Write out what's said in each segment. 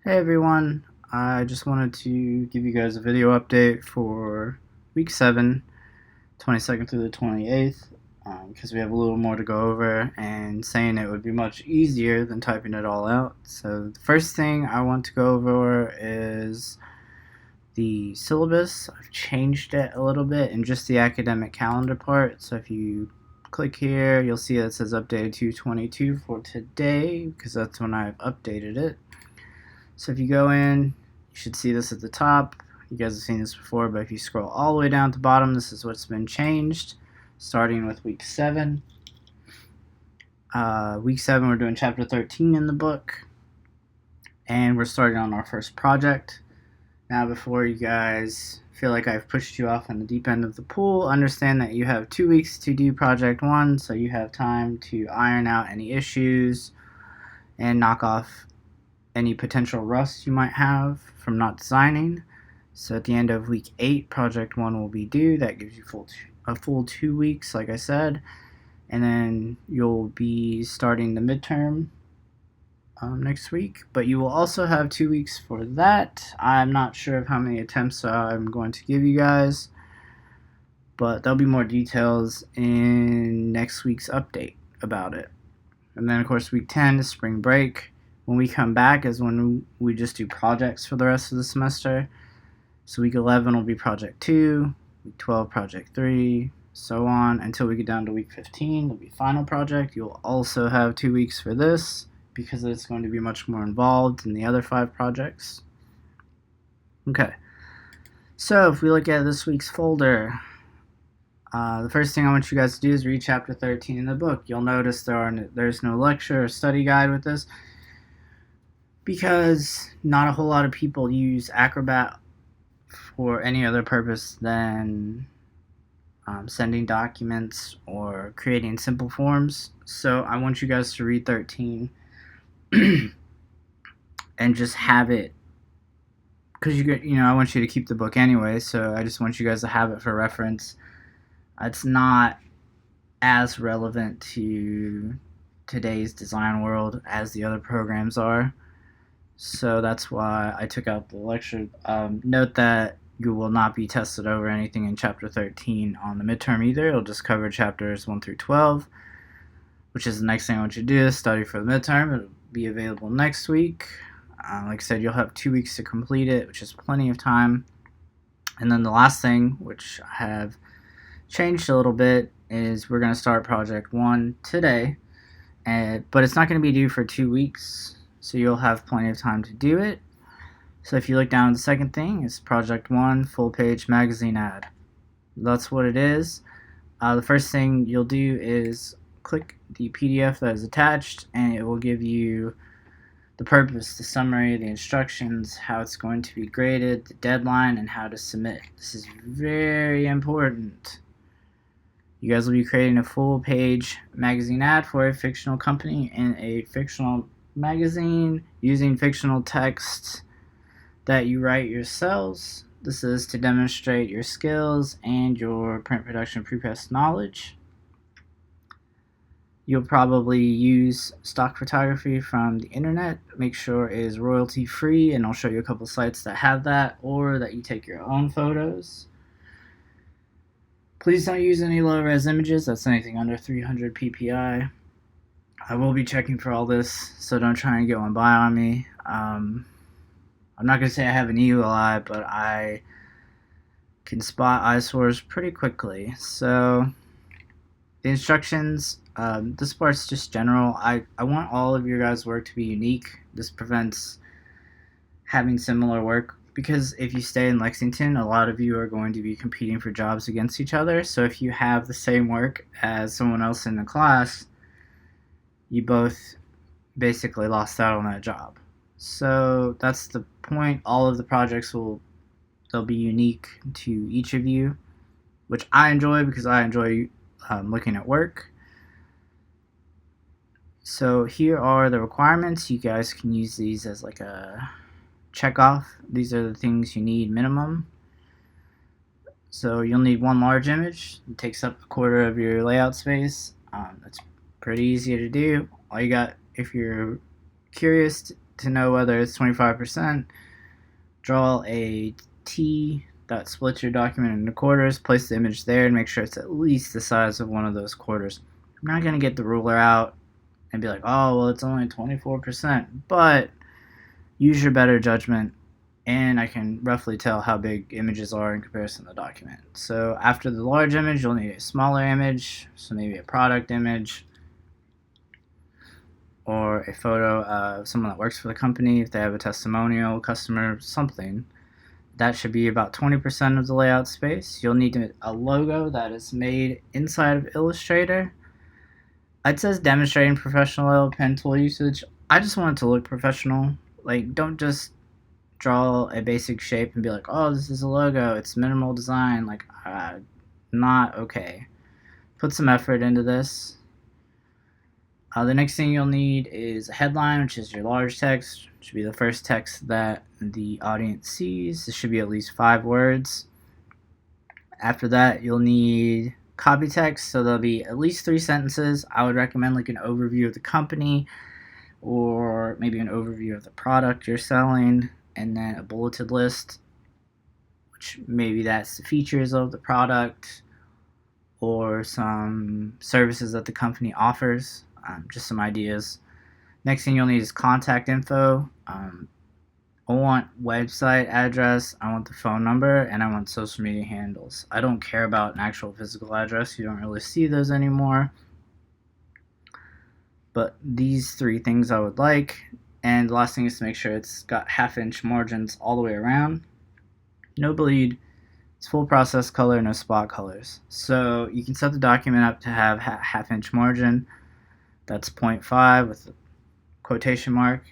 Hey everyone, I just wanted to give you guys a video update for week 7, 22nd through the 28th, because we have a little more to go over and saying it would be much easier than typing it all out. So the first thing I want to go over is the syllabus. I've changed it a little bit in just the academic calendar part. So if you click here, you'll see it says updated 222 for today, because that's when I've updated it. So if you go in, you should see this at the top. You guys have seen this before, but if you scroll all the way down to the bottom, this is what's been changed, starting with week 7. Week 7, we're doing chapter 13 in the book, and we're starting on our first project. Now, before you guys feel like I've pushed you off on the deep end of the pool, understand that you have 2 weeks to do project 1, so you have time to iron out any issues and knock off any potential rust you might have from not designing. So at the end of week 8, project 1 will be due. That gives you a full 2 weeks, like I said, and then you'll be starting the midterm next week, but you will also have 2 weeks for that. I'm not sure of how many attempts I'm going to give you guys, but there'll be more details in next week's update about it. And then of course week 10 is spring break. When we come back is when we just do projects for the rest of the semester. So week 11 will be project 2, week 12 project 3, so on until we get down to week 15. It'll be final project. You'll also have 2 weeks for this because it's going to be much more involved than the other 5 projects. Okay, so if we look at this week's folder, the first thing I want you guys to do is read chapter 13 in the book. You'll notice there's no lecture or study guide with this, because not a whole lot of people use Acrobat for any other purpose than sending documents or creating simple forms. So I want you guys to read 13 and just have it, because I want you to keep the book anyway, so I just want you guys to have it for reference. It's not as relevant to today's design world as the other programs are. So that's why I took out the lecture. Note that you will not be tested over anything in chapter 13 on the midterm either. It'll just cover chapters 1 through 12, which is the next thing I want you to do, is study for the midterm. It'll be available next week. Like I said, you'll have 2 weeks to complete it, which is plenty of time. And then the last thing, which I have changed a little bit, is we're going to start project 1 today, but it's not going to be due for 2 weeks, so you'll have plenty of time to do it. So if you look down at the second thing, it's project 1 full page magazine ad. That's what it is. The first thing you'll do is click the PDF that is attached, and it will give you the purpose, the summary, the instructions, how it's going to be graded, the deadline, and how to submit. This is very important. You guys will be creating a full page magazine ad for a fictional company in a fictional magazine using fictional text that you write yourselves. This is to demonstrate your skills and your print production prepress knowledge. You'll probably use stock photography from the internet. Make sure it is royalty free, and I'll show you a couple sites that have that, or that you take your own photos. Please don't use any low-res images. That's anything under 300 ppi. I will be checking for all this, so don't try and get one by on me. I'm not going to say I have an eagle eye, but I can spot eyesores pretty quickly. So the instructions, this part's just general. I want all of your guys' work to be unique. This prevents having similar work, because if you stay in Lexington, a lot of you are going to be competing for jobs against each other. So if you have the same work as someone else in the class, you both basically lost out on that job. So that's the point. All of the projects they'll be unique to each of you, which I enjoy, because I enjoy looking at work. So here are the requirements. You guys can use these as like a check off. These are the things you need minimum. So you'll need one large image. It takes up a quarter of your layout space. That's pretty easy to do. All you got, if you're curious to know whether it's 25%. Draw a T that splits your document into quarters. Place the image there and make sure it's at least the size of one of those quarters. I'm not going to get the ruler out and be like, oh, well, it's only 24%. But use your better judgment, and I can roughly tell how big images are in comparison to the document. So after the large image, you'll need a smaller image, so maybe a product image or a photo of someone that works for the company, if they have a testimonial, customer, something. That should be about 20% of the layout space. You'll need a logo that is made inside of Illustrator. It says demonstrating professional level pen tool usage. I just want it to look professional. Like, don't just draw a basic shape and be like, oh, this is a logo. It's minimal design. Like, not okay. Put some effort into this. The next thing you'll need is a headline, which is your large text. It should be the first text that the audience sees. This should be at least 5 words. After that, you'll need copy text, so there'll be at least 3 sentences. I would recommend like an overview of the company or maybe an overview of the product you're selling, and then a bulleted list, which maybe that's the features of the product or some services that the company offers. Just some ideas. Next thing you'll need is contact info. I want website address, I want the phone number, and I want social media handles. I don't care about an actual physical address. You don't really see those anymore. But these 3 things I would like. And the last thing is to make sure it's got 1/2-inch margins all the way around. No bleed. It's full process color, no spot colors. So you can set the document up to have 1/2-inch margin. That's 0.5 with a quotation mark.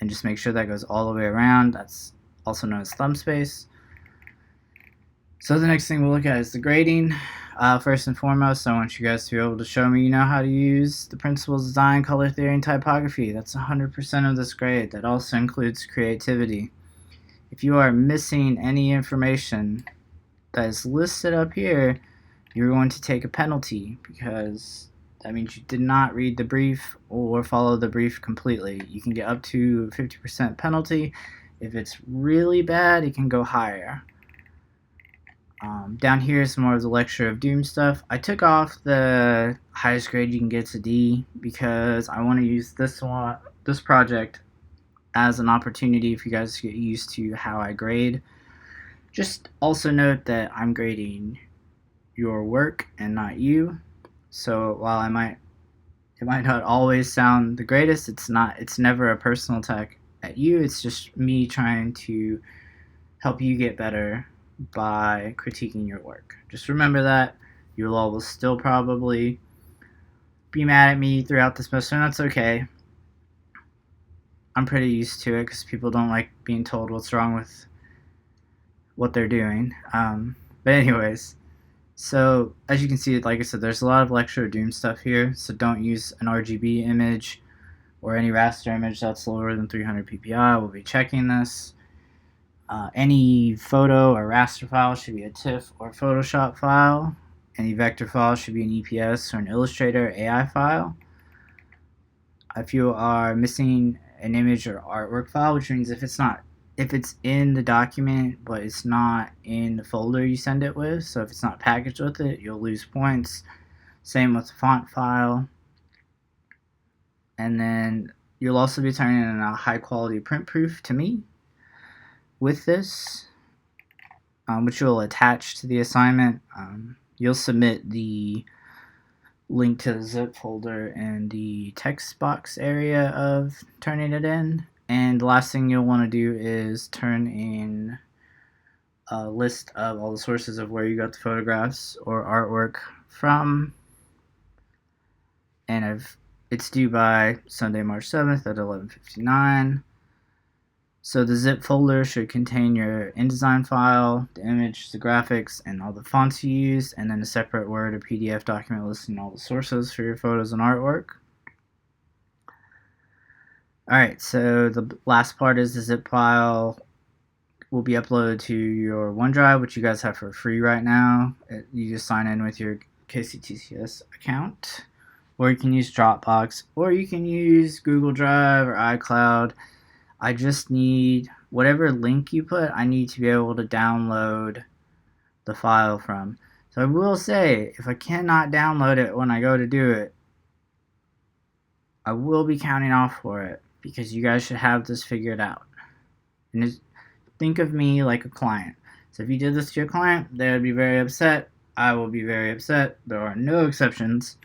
And just make sure that goes all the way around. That's also known as thumb space. So the next thing we'll look at is the grading. First and foremost, I want you guys to be able to show me you know how to use the principles of design, color theory, and typography. That's 100% of this grade. That also includes creativity. If you are missing any information that is listed up here, you're going to take a penalty, because that means you did not read the brief or follow the brief completely. You can get up to 50% penalty. If it's really bad, it can go higher. Down here is more of the lecture of doom stuff. I took off the highest grade you can get to D because I want to use this project as an opportunity for you guys to get used to how I grade. Just also note that I'm grading your work and not you. So while it might not always sound the greatest, it's never a personal attack at you. It's just me trying to help you get better by critiquing your work. Just remember that. You all will still probably be mad at me throughout the semester, and that's okay. I'm pretty used to it because people don't like being told what's wrong with what they're doing. But anyways, so as you can see, like I said, there's a lot of lecture doom stuff here, so don't use an RGB image or any raster image that's lower than 300 ppi. We'll be checking this. Any photo or raster file should be a TIFF or Photoshop file. Any vector file should be an EPS or an Illustrator AI file. If you are missing an image or artwork file, which means if it's in the document but it's not in the folder you send it with, so if it's not packaged with it, you'll lose points. Same with the font file. And then you'll also be turning in a high quality print proof to me with this, which you'll attach to the assignment. You'll submit the link to the zip folder in the text box area of turning it in. And the last thing you'll want to do is turn in a list of all the sources of where you got the photographs or artwork from. And it's due by Sunday, March 7th at 11:59. So the zip folder should contain your InDesign file, the image, the graphics, and all the fonts you used, and then a separate Word or PDF document listing all the sources for your photos and artwork. Alright, so the last part is the zip file will be uploaded to your OneDrive, which you guys have for free right now. You just sign in with your KCTCS account or you can use Dropbox, or you can use Google Drive or iCloud. I just need whatever link you put, I need to be able to download the file from. So I will say, if I cannot download it when I go to do it, I will be counting off for it, because you guys should have this figured out. And think of me like a client. So if you did this to your client, they would be very upset. I will be very upset. There are no exceptions.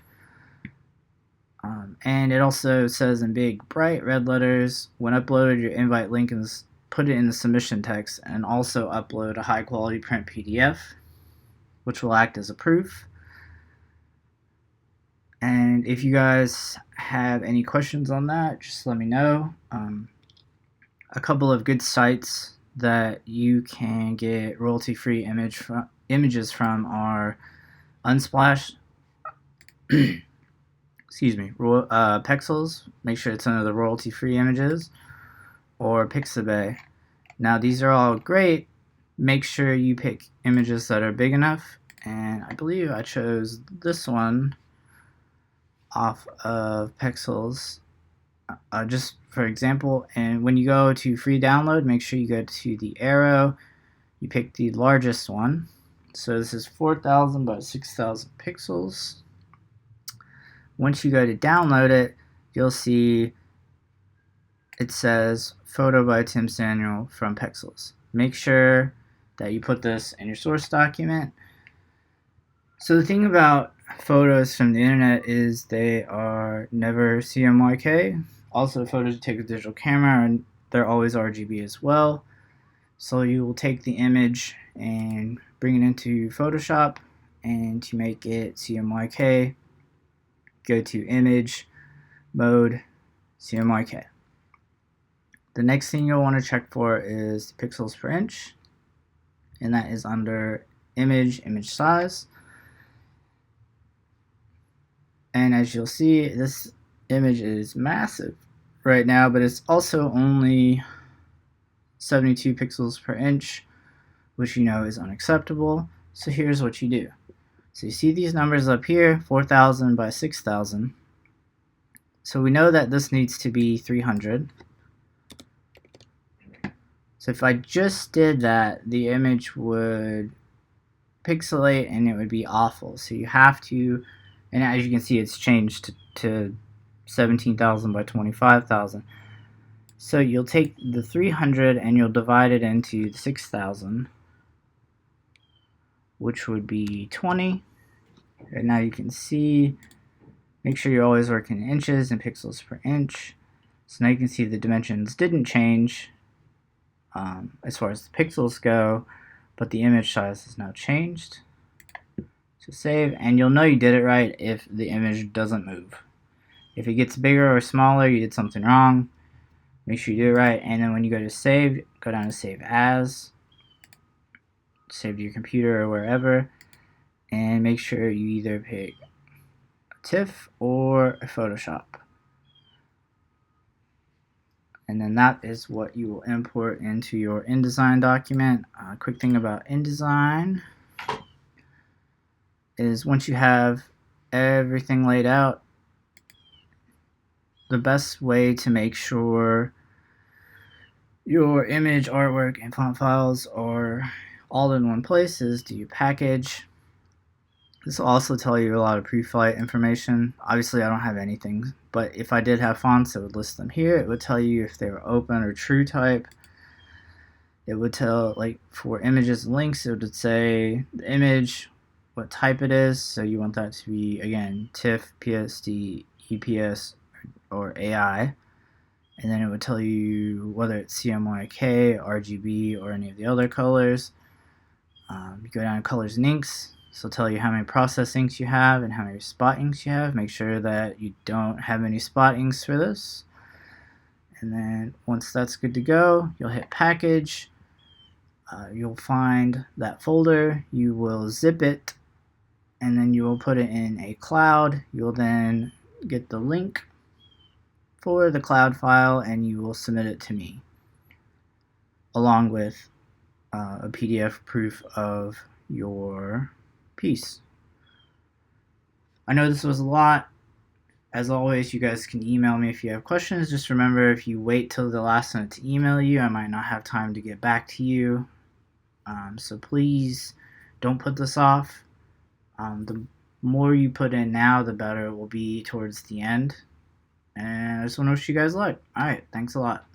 And it also says in big bright red letters, when uploaded, your invite link is put it in the submission text, and also upload a high quality print PDF, which will act as a proof. And if you guys have any questions on that, just let me know. A couple of good sites that you can get royalty-free images from are Unsplash, excuse me, Pexels, make sure it's under the royalty-free images, or Pixabay. Now these are all great. Make sure you pick images that are big enough, and I believe I chose this one off of Pexels, just for example. And when you go to free download, make sure you go to the arrow, you pick the largest one. So this is 4,000 by 6,000 pixels. Once you go to download it, you'll see it says photo by Tim Samuel from Pexels. Make sure that you put this in your source document. So the thing about photos from the internet is they are never CMYK. Also, photos you take with a digital camera, and they're always RGB as well. So you will take the image and bring it into Photoshop, and to make it CMYK, go to Image, Mode, CMYK. The next thing you'll want to check for is pixels per inch, and that is under Image Size. And as you'll see, this image is massive right now, but it's also only 72 pixels per inch, which you know is unacceptable. So here's what you do. So you see these numbers up here, 4,000 by 6,000. So we know that this needs to be 300. So if I just did that, the image would pixelate and it would be awful. So you have to, and as you can see, it's changed to 17,000 by 25,000. So you'll take the 300 and you'll divide it into 6,000, which would be 20. And now you can see, make sure you're always working in inches and pixels per inch. So now you can see the dimensions didn't change as far as the pixels go, but the image size has now changed. So save, and you'll know you did it right if the image doesn't move. If it gets bigger or smaller, you did something wrong. Make sure you do it right, and then when you go to save, go down to save as, save to your computer or wherever, and make sure you either pick a TIFF or a Photoshop. And then that is what you will import into your InDesign document. Quick thing about InDesign is once you have everything laid out, the best way to make sure your image, artwork, and font files are all in one place is do package. This will also tell you a lot of pre-flight information. Obviously I don't have anything, but if I did have fonts, it would list them here. It would tell you if they were open or true type. It would tell, like for images and links, it would say the image, what type it is. So you want that to be, again, TIFF, PSD, EPS, or AI. And then it would tell you whether it's CMYK, RGB, or any of the other colors. You go down to colors and inks. This will tell you how many process inks you have and how many spot inks you have. Make sure that you don't have any spot inks for this. And then once that's good to go, you'll hit package. You'll find that folder. You will zip it, and then you will put it in a cloud. You'll then get the link for the cloud file, and you will submit it to me, along with a PDF proof of your piece. I know this was a lot. As always, you guys can email me if you have questions. Just remember, if you wait till the last minute to email you, I might not have time to get back to you. So please don't put this off. The more you put in now, the better it will be towards the end. And I just want to wish you guys luck. All right, thanks a lot.